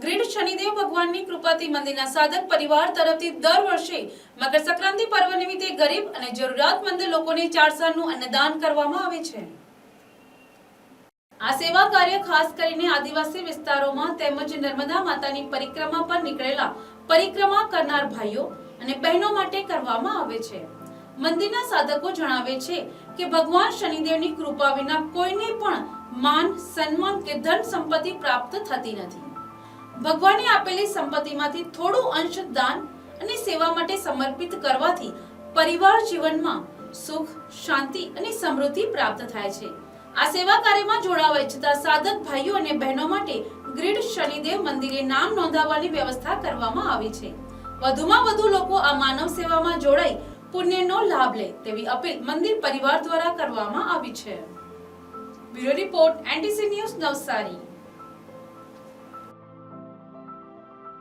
Grid Shanidev ભગવાનની કૃપાથી મંદિરના સાધક પરિવાર તરફથી દર વર્ષે મકર સંક્રાંતિ પર્વ નિમિત્તે ગરીબ અને જરૂરિયાતમંદ લોકોને ચારસાનું અન્નદાન કરવામાં આવે છે। આ સેવા કાર્ય ખાસ કરીને આદિવાસી વિસ્તારોમાં તેમજ નર્મદા માતાની પરિક્રમા પર નીકળેલા પરિક્રમા કરનાર ભાઈઓ અને બહેનો માટે કરવામાં આવે છે। મંદિરના સાધકો જણાવે છે કે ભગવાન શનિદેવની કૃપા વિના કોઈને પણ માન, સન્માન કે ધન સંપત્તિ પ્રાપ્ત થતી નથી। ભગવાને આપેલી સંપત્તિમાંથી થોડું અંશ દાન અને સેવા માટે સમર્પિત કરવાથી પરિવાર જીવનમાં સુખ, શાંતિ અને સમૃદ્ધિ પ્રાપ્ત થાય છે। આ સેવા કાર્યમાં જોડાવા ઈચ્છતા સાધક ભાઈઓ અને બહેનો માટે ગ્રીડ શનિદેવ મંદિરે નામ નોંધાવવાની વ્યવસ્થા કરવામાં આવી છે। વધુમાં વધુ લોકો આ માનવ સેવામાં જોડાઈ પુણ્યનો લાભ લે તેવી અપીલ મંદિર પરિવાર દ્વારા કરવામાં આવી છે। Bureau report, NTC news, Navsari.